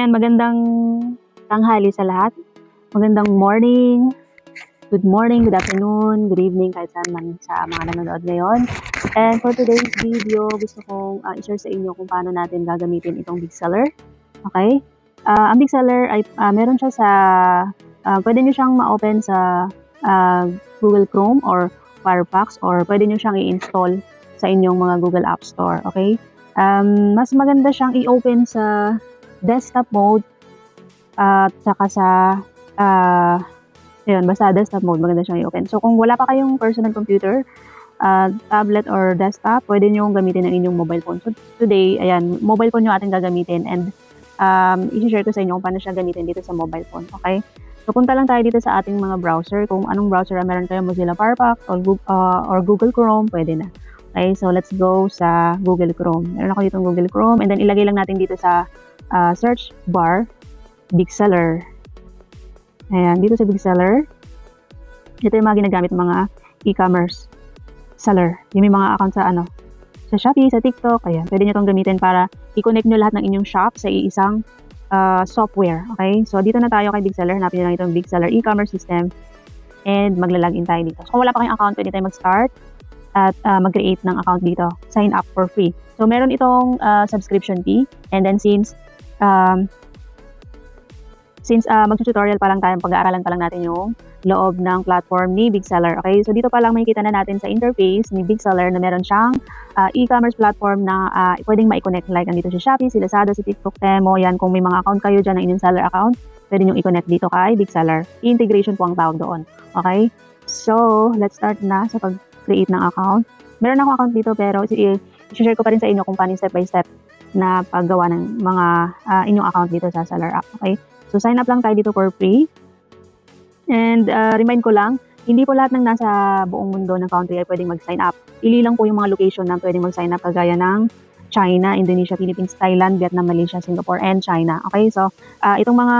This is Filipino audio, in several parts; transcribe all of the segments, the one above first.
Ayan, magandang tanghali sa lahat. Magandang morning. Good morning, good afternoon, good evening, kahit saan man sa mga nanonood ngayon. And for today's video, gusto kong i-share sa inyo kung paano natin gagamitin itong Big Seller. Okay? Ang Big Seller ay meron siya sa, pwede nyo siyang ma-open sa Google Chrome or Firefox, or pwede nyo siyang i-install sa inyong mga Google App Store. Okay? Mas maganda siyang i-open sa desktop mode at saka sa basta desktop mode, maganda siyang i-open. So kung wala pa kayong personal computer, tablet or desktop, pwede nyo gamitin ang inyong mobile phone. So today, ayan, mobile phone yung ating gagamitin, and i-share ko sa inyo kung paano siya gamitin dito sa mobile phone. Okay? So punta lang tayo dito sa ating mga browser. Kung anong browser meron kayo, Mozilla Firefox or Google Chrome, pwede na. Okay, so let's go sa Google Chrome. Meron ako dito Google Chrome, and then ilagay lang natin dito sa search bar, Big Seller. Ayan, dito sa Big Seller, ito yung mga ginagamit ng mga e-commerce seller. Yung may mga account sa sa Shopee, sa TikTok, ayan, pwede nyo itong gamitin para i-connect nyo lahat ng inyong shop sa iisang software. Okay, so dito na tayo kay Big Seller. Hanapin nyo lang itong Big Seller e-commerce system, and magla-login tayo dito. So kung wala pa kayong account, pwede tayo mag-start at mag-create ng account dito. Sign up for free. So meron itong subscription fee, and then since mag-tutorial pa lang tayo, pag-aaralan pa lang natin yung loob ng platform ni Big Seller. Okay, so dito pa lang makikita na natin sa interface ni Big Seller na meron siyang e-commerce platform na pwedeng ma-connect, like andito si Shopee, si Lazada, si TikTok, Temo. Yan, kung may mga account kayo dyan na inyong seller account, pwede nyo i-connect dito kay Big Seller. Integration po ang tawag doon. Okay, so let's start na sa pag-create ng account. Meron akong account dito, pero i-share ko pa rin sa inyo kung paano step by step na paggawa ng mga inyong account dito sa Seller app. Okay, so sign up lang tayo dito for free. And remind ko lang, hindi po lahat ng nasa buong mundo ng country ay pwedeng mag-sign up. Pili lang po yung mga location na pwedeng mag-sign up, kagaya ng China, Indonesia, Philippines, Thailand, Vietnam, Malaysia, Singapore, and China. Okay, so itong mga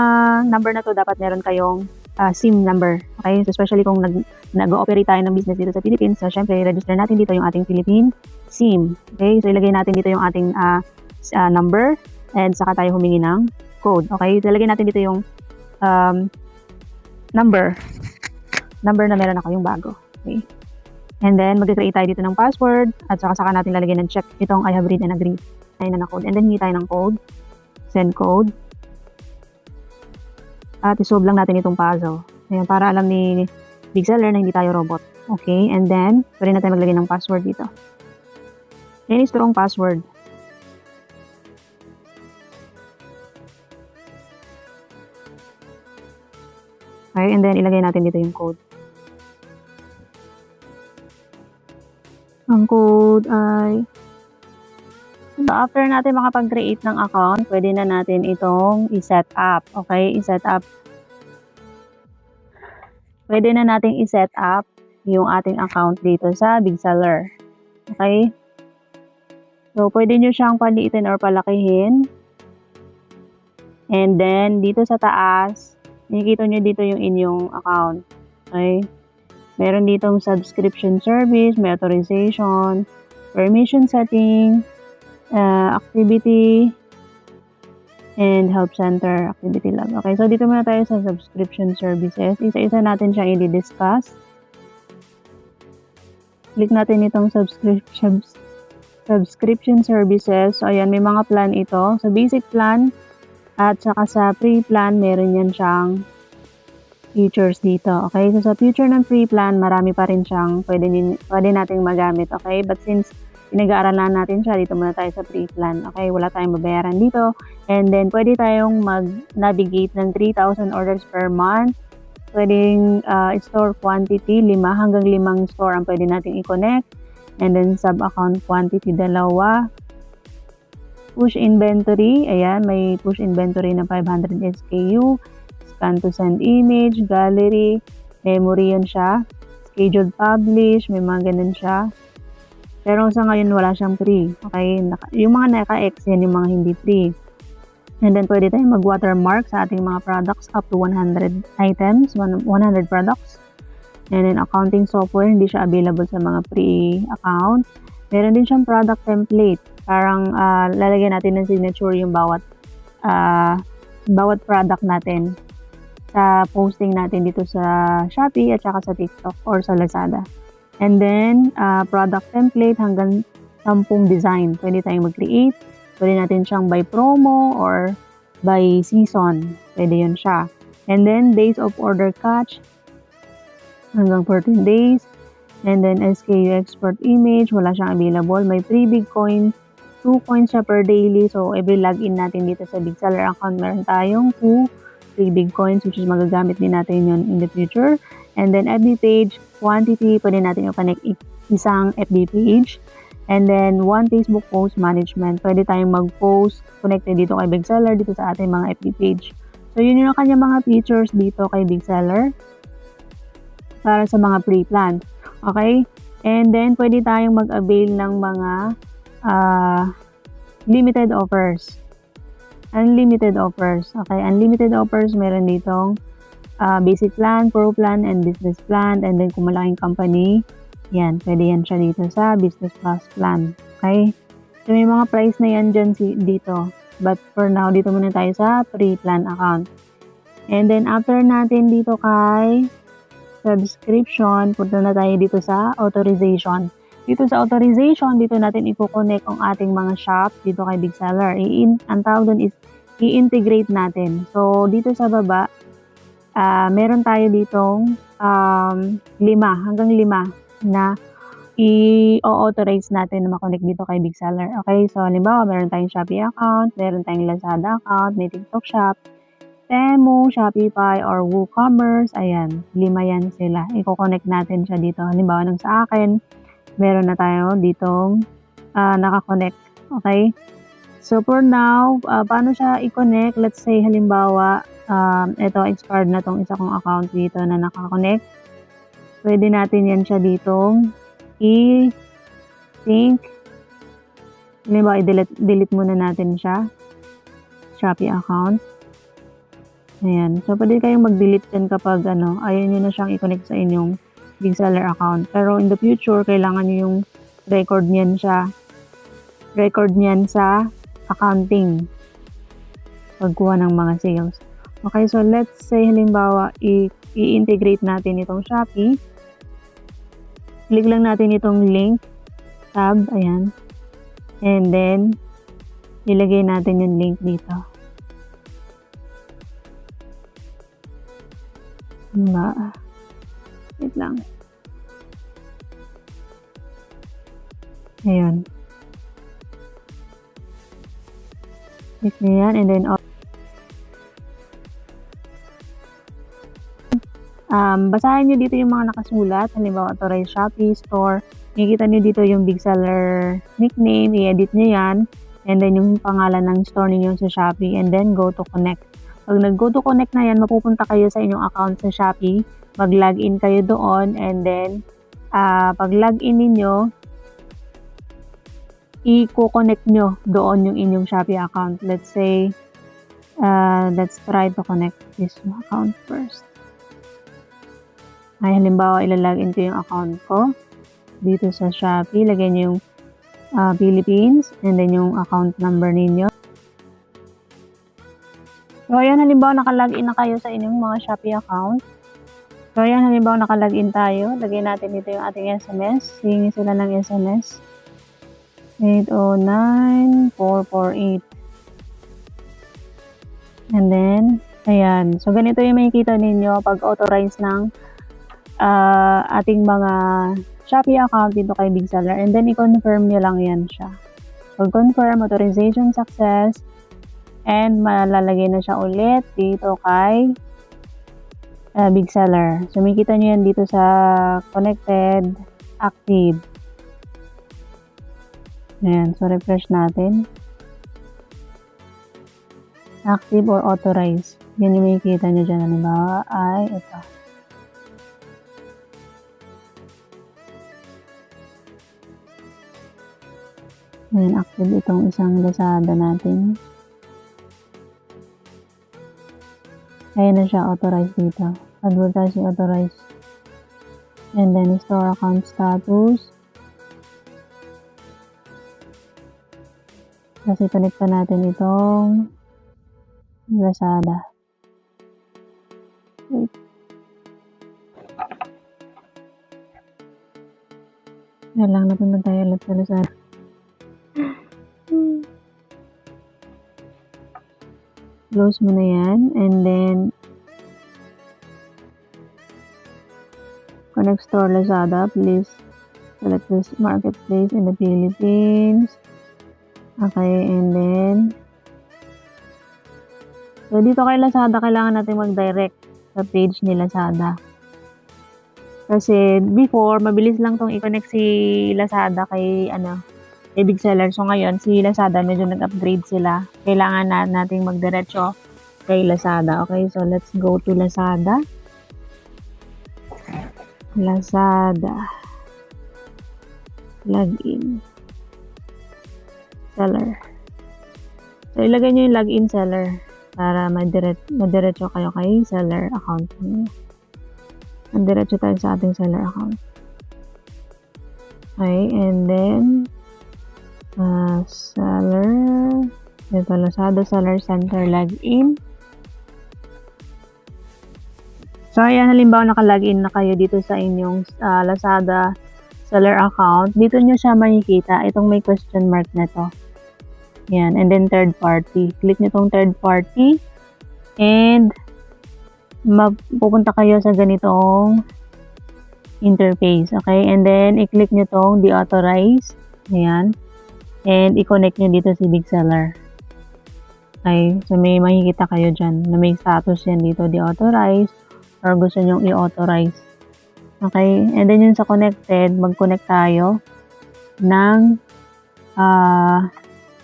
number na to, dapat meron kayong SIM number. Okay, so especially kung nag-ooperate tayo ng business dito sa Philippines, so syempre register natin dito yung ating Philippine SIM. Okay, so ilagay natin dito yung ating number, and saka tayo humingi ng code. Okay, so ilagay natin dito yung number na meron ako, yung bago. Okay, and then mag-create tayo dito ng password, at saka natin lalagyan ng check itong I have read and agreed. Ayun na code, and then hingi tayo ng code, send code, at isolve lang natin itong puzzle. Ayan, para alam ni Big Seller na hindi tayo robot. Okay, and then pwede na tayo maglagay ng password dito. Any strong password. Okay, and then ilagay natin dito yung code. Ang code ay, so after natin makapag-create ng account, pwede na natin itong i-set up. Okay, i-set up. Pwede na natin i-set up yung ating account dito sa Big Seller. Okay, so pwede nyo siyang paliitin or palakihin. And then dito sa taas, nakikita nyo dito yung inyong account. Okay, meron ditong subscription service, may authorization, permission setting, activity, and help center, activity log. Okay, so dito muna tayo sa subscription services. Isa-isa natin siya i-discuss. Click natin itong subscription services. So ayan, may mga plan ito. Sa basic plan at saka sa free plan, meron yan siyang features dito. Okay, so sa feature ng free plan, marami pa rin siyang pwede nating magamit. Okay, but since pinag-aaralan natin siya, dito muna tayo sa free plan. Okay, wala tayong babayaran dito. And then pwede tayong mag-navigate ng 3,000 orders per month. Pwedeng store quantity, 5 hanggang 5 store ang pwede nating i-connect. And then sub-account quantity, 2. Push inventory, ayan, may push inventory na 500 SKU. Scan to send image, gallery, memory yan siya. Scheduled publish, may mga ganun siya. Pero sa ngayon wala siyang free. Okay, yung mga naka-X, yan yung mga hindi free. And then pwede tayong mag-watermark sa ating mga products up to 100 items, 100 products. And then accounting software, hindi siya available sa mga free account. Meron din siyang product template. Parang lalagyan natin ng signature yung bawat bawat product natin sa posting natin dito sa Shopee at saka sa TikTok or sa Lazada. And then, product template hanggang 10 design. Pwede tayong mag-create. Pwede natin siyang by promo or by season. Pwede yun siya. And then, days of order catch hanggang 14 days. And then, SKU export image. Wala siyang available. May free big coin. 2 coins siya per daily. So, every login natin dito sa Big Seller account, meron tayong 2 free big coins which is magagamit din natin yun in the future. And then, FB page quantity. Pwede natin yung connect isang FB page. And then, 1 Facebook post management. Pwede tayong mag-post connected dito kay Big Seller, dito sa ating mga FB page. So, yun yung kanya mga features dito kay Big Seller para sa mga pre-plan. Okay? And then, pwede tayong mag-avail ng mga limited offers. Unlimited offers. Okay? Unlimited offers, meron ditong basic plan, pro plan, and business plan. And then, kung malaking company, yan, pwede yan siya dito sa Business Plus Plan. Okay? So, may mga price na yan dyan dito. But for now, dito muna tayo sa pre-plan account. And then, after natin dito kay subscription, punta na tayo dito sa authorization. Dito sa authorization, dito natin i-connect ang ating mga shop dito kay Big Seller. Ang tawag doon is i-integrate natin. So, dito sa baba, meron tayo ditong 5 hanggang 5 na i-authorize natin na makonect dito kay Big Seller. Okay, so halimbawa, meron tayong Shopee account, meron tayong Lazada account, may TikTok shop, Temu, Shopify, or WooCommerce. Ayan, 5 yan sila. I-connect natin siya dito. Halimbawa, nang sa akin, meron na tayo ditong nakakonect. Okay? So, for now, paano siya i-connect? Let's say, halimbawa, ito, expired na tong isa kong account dito na nakakonect. Pwede natin yan siya ditong i-sync. Halimbawa, i-delete muna natin siya. Shopee account. Ayan. So, pwede kayong mag-delete din kapag ayaw nyo na siyang i-connect sa inyong Big Seller account. Pero in the future, kailangan nyo yung record niyan sa accounting. Pagkuha ng mga sales. Okay, so let's say halimbawa, i-integrate natin itong Shopee. Click lang natin itong link, tab, ayan. And then, ilagay natin yung link dito. Wait lang. Ayun. Click na yan, and then basahin nyo dito yung mga nakasulat. Halimbawa, authorized Shopee store. Makikita nyo dito yung Big Seller nickname. I-edit nyo yan. And then yung pangalan ng store ninyo sa Shopee. And then go to connect. Pag nag-go to connect na yan, mapupunta kayo sa inyong account sa Shopee. Mag-login kayo doon. And then, pag login ninyo, i-connect nyo doon yung inyong Shopee account. Let's say, let's try to connect this account first. Ay, halimbawa, ilalagin ko yung account ko dito sa Shopee. Lagyan nyo yung Philippines and then yung account number ninyo. So, ayan, halimbawa, nakalagin na kayo sa inyong mga Shopee account. So, ayan, halimbawa, nakalagin tayo. Lagyan natin dito yung ating SMS. Hingi sila ng SMS. 809448. And then, ayan. So, ganito yung makikita ninyo pag authorize ng ating mga Shopee account dito kay Big Seller. And then, i-confirm nyo lang yan siya. Pag-confirm, authorization success. And, malalagay na siya ulit dito kay Big Seller. So, makikita nyo yan dito sa connected, active. Ayan. So, refresh natin. Active or authorized. Yan yung makikita nyo dyan. Halimbawa ay ito. Ayan, active itong isang Lazada natin. Ayan na siya, authorized dito. Advertising authorized. And then, store account status. Kasi connect pa natin itong Lazada. Wait. Yan lang, napunta tayo ulit sa Lazada. Close mo na yan, and then connect store Lazada. Please select this marketplace in the Philippines. Okay, and then so dito kay Lazada, kailangan natin mag-direct sa page ni Lazada. Kasi before, mabilis lang tong i-connect si Lazada kay kay Big Seller. So ngayon, si Lazada medyo nag-upgrade sila. Kailangan na nating magdiretso kay Lazada. Okay, so let's go to Lazada. Lazada. Login. Seller. So ilagay nyo yung login seller para madiretso kayo kay seller account niyo. Mandiretso tayo sa ating seller account. Okay, and then seller, ito Lazada Seller Center login. So ayan, halimbawa naka-login na kayo dito sa inyong Lazada seller account. Dito nyo siya makikita, itong may question mark na to. Yan, and then third party. Click nyo tong third party and pupunta kayo sa ganitong interface. Okay, and then i-click nyo tong deauthorize. Ayan. And i-connect nyo dito si Big Seller. Okay, so may makikita kayo dyan na may status yan dito, deauthorize, or gusto nyong i-authorize. Okay, and then yun sa connected, mag-connect tayo ng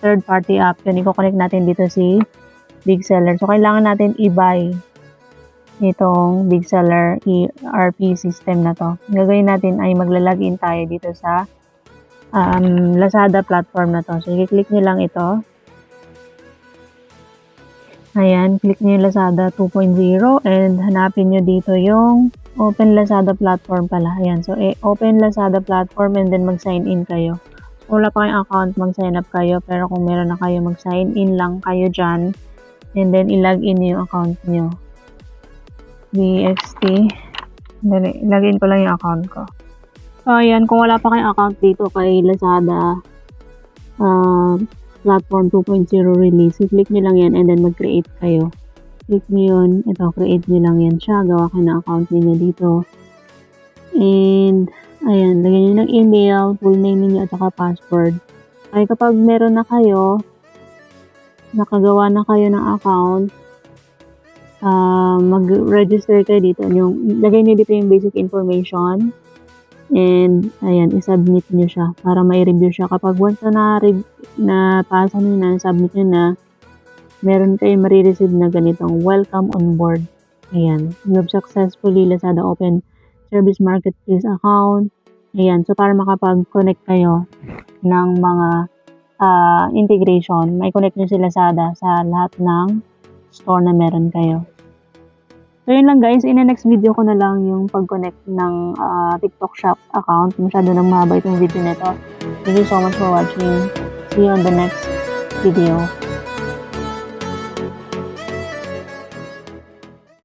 third party app. Yun, i-connect natin dito si Big Seller. So, kailangan natin i-buy itong Big Seller ERP system na to. Ang gagawin natin ay maglalagin tayo dito sa Lazada platform na to. So, i-click nyo lang ito. Ayan, click nyo yung Lazada 2.0 and hanapin nyo dito yung Open Lazada platform pala. Ayan, so open Lazada platform and then mag-sign in kayo. Kung wala pa kayong account, mag-sign up kayo. Pero kung meron na kayo, mag-sign in lang kayo dyan. And then, i-log in yung account nyo. BXT. Login ko lang yung account ko. So, ayan. Kung wala pa kayong account dito kay Lazada Platform 2.0 release, i-click nyo lang yan and then mag-create kayo. Click nyo yun. Ito, create nyo lang yan siya. Gawa kayo ng account niyo dito. And ayan, lagyan nyo ng email, full name niyo at saka password. Ay kapag meron na kayo, nakagawa na kayo ng account, mag-register kayo dito. Lagay nyo dito yung basic information. And ayan, i-submit nyo siya para may-review siya. Kapag once na pasa nyo na, submit nyo na, meron kayo marireceive na ganitong welcome on board. Ayan, you have successfully Lazada Open Service Marketplace account. Ayan, so para makapag-connect kayo ng mga integration, may connect nyo si Lazada sa lahat ng store na meron kayo. So yun lang guys, in the next video ko na lang yung pag-connect ng TikTok Shop account. Masyado nang mahaba itong video nito. Thank you so much for watching. See you on the next video.